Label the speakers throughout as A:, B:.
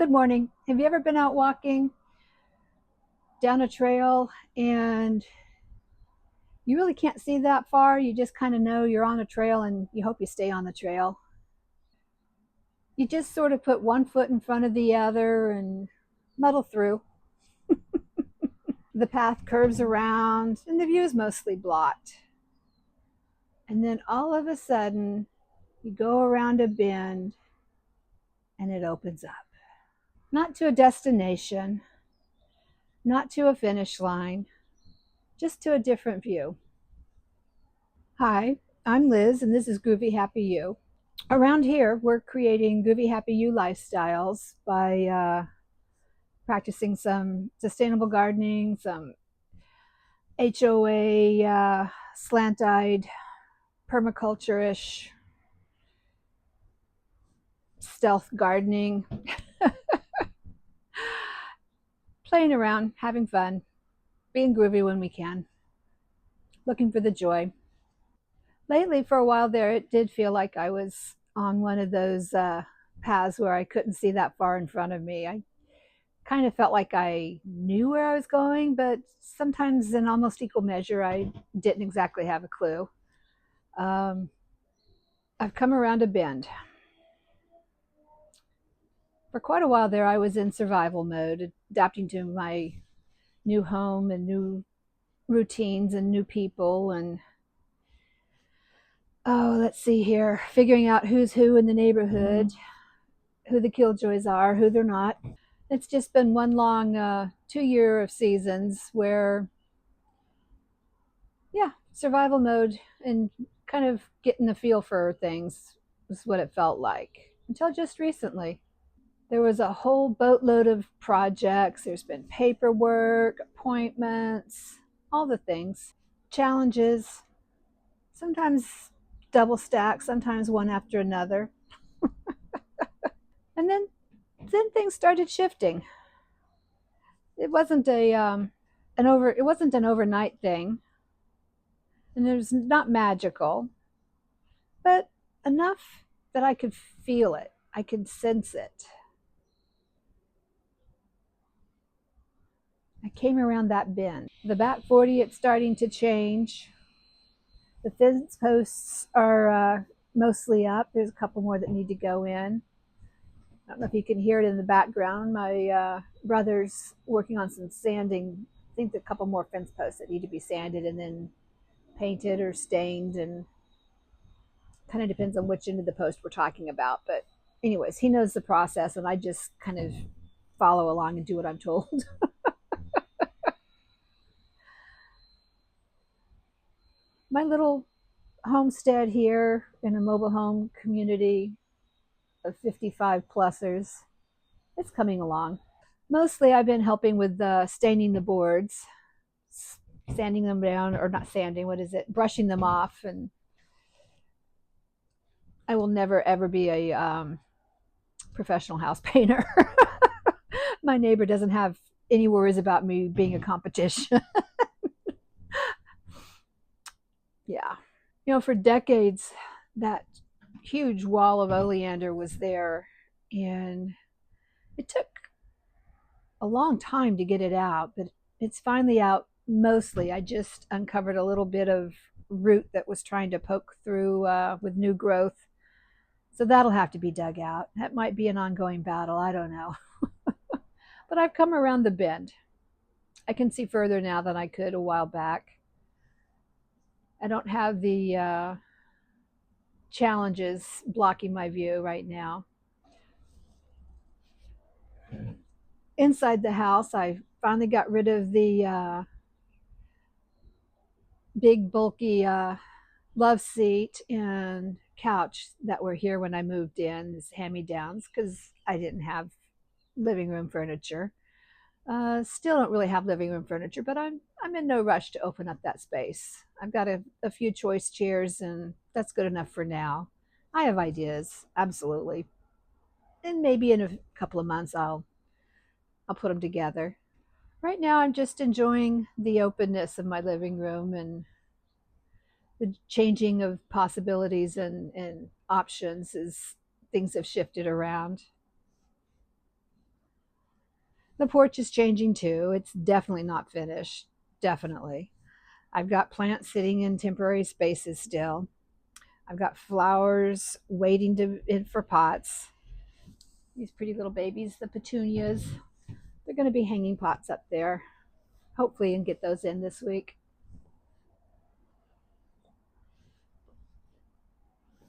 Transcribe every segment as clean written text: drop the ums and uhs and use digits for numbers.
A: Good morning. Have you ever been out walking down a trail and you really can't see that far? You just kind of know you're on a trail and you hope you stay on the trail. You just sort of put one foot in front of the other and muddle through. The path curves around and the view is mostly blocked. And then all of a sudden, you go around a bend and it opens up. Not to a destination, not to a finish line, just to a different view. Hi, I'm Liz, and this is Groovy Happy You. Around here, we're creating Groovy Happy You lifestyles by practicing some sustainable gardening, some HOA, slant-eyed, permaculture-ish, stealth gardening, playing around, having fun, being groovy when we can, looking for the joy. Lately, for a while there, it did feel like I was on one of those paths where I couldn't see that far in front of me. I kind of felt like I knew where I was going, but sometimes in almost equal measure, I didn't exactly have a clue. Um, I've come around a bend. For quite a while there, I was in survival mode, adapting to my new home and new routines and new people. And let's see here, figuring out who's who in the neighborhood, who the killjoys are, who they're not. It's just been one long 2 year of seasons where, yeah, survival mode and kind of getting the feel for things was what it felt like until just recently. There was a whole boatload of projects. There's been paperwork, appointments, all the things, challenges, sometimes double stacked, sometimes one after another. And then things started shifting. It wasn't it wasn't an overnight thing, and it was not magical, but enough that I could feel it. I could sense it. I came around that bend. The back 40, it's starting to change. The fence posts are mostly up. There's a couple more that need to go in. I don't know if you can hear it in the background. My brother's working on some sanding. I think a couple more fence posts that need to be sanded and then painted or stained, and kind of depends on which end of the post we're talking about. But anyways, he knows the process, and I just kind of follow along and do what I'm told. My little homestead here in a mobile home community of 55 plusers, it's coming along. Mostly I've been helping with staining the boards, sanding them down, or not sanding, what is it, brushing them off. And I will never ever be a professional house painter. My neighbor doesn't have any worries about me being a competition. Yeah. For decades, that huge wall of oleander was there, and it took a long time to get it out, but it's finally out mostly. I just uncovered a little bit of root that was trying to poke through with new growth. So that'll have to be dug out. That might be an ongoing battle. I don't know. But I've come around the bend. I can see further now than I could a while back. I don't have the challenges blocking my view right now. Inside the house, I finally got rid of the big, bulky love seat and couch that were here when I moved in, as hand-me-downs, because I didn't have living room furniture. Still don't really have living room furniture, but I'm in no rush to open up that space. I've got a few choice chairs, and that's good enough for now. I have ideas, absolutely, and maybe in a couple of months I'll put them together. Right now, I'm just enjoying the openness of my living room and the changing of possibilities and options as things have shifted around. The porch is changing too. It's definitely not finished. Definitely. I've got plants sitting in temporary spaces still. I've got flowers waiting for pots. These pretty little babies, the petunias. They're going to be hanging pots up there. Hopefully, and get those in this week.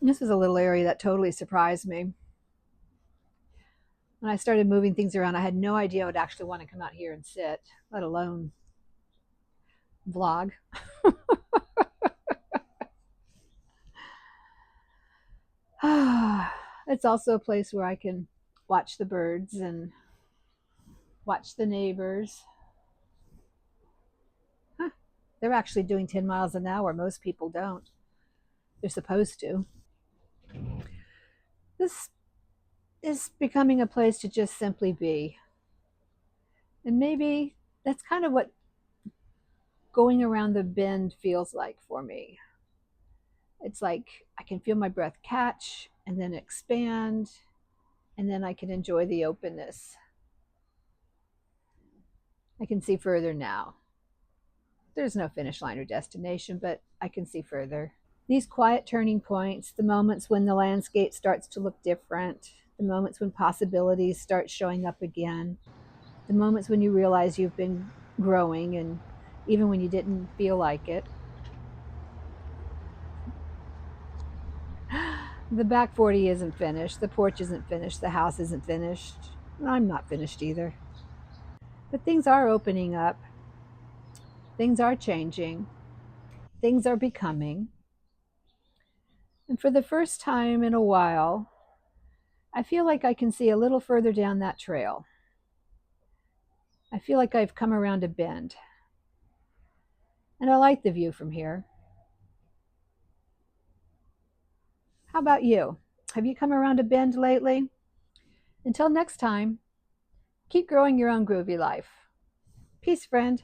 A: This was a little area that totally surprised me. When I started moving things around, I had no idea I would actually want to come out here and sit, let alone vlog. It's also a place where I can watch the birds and watch the neighbors. Huh. They're actually doing 10 miles an hour. Most people don't. They're supposed to. This is becoming a place to just simply be. And maybe that's kind of what going around the bend feels like for me. It's like I can feel my breath catch and then expand, and then I can enjoy the openness. I can see further now. There's no finish line or destination, but I can see further. These quiet turning points, the moments when the landscape starts to look different, the moments when possibilities start showing up again, the moments when you realize you've been growing, and even when you didn't feel like it. The back 40 isn't finished, the porch isn't finished, the house isn't finished. I'm not finished either. But things are opening up, things are changing, things are becoming. And for the first time in a while, I feel like I can see a little further down that trail. I feel like I've come around a bend. And I like the view from here. How about you? Have you come around a bend lately? Until next time, keep growing your own groovy life. Peace, friend.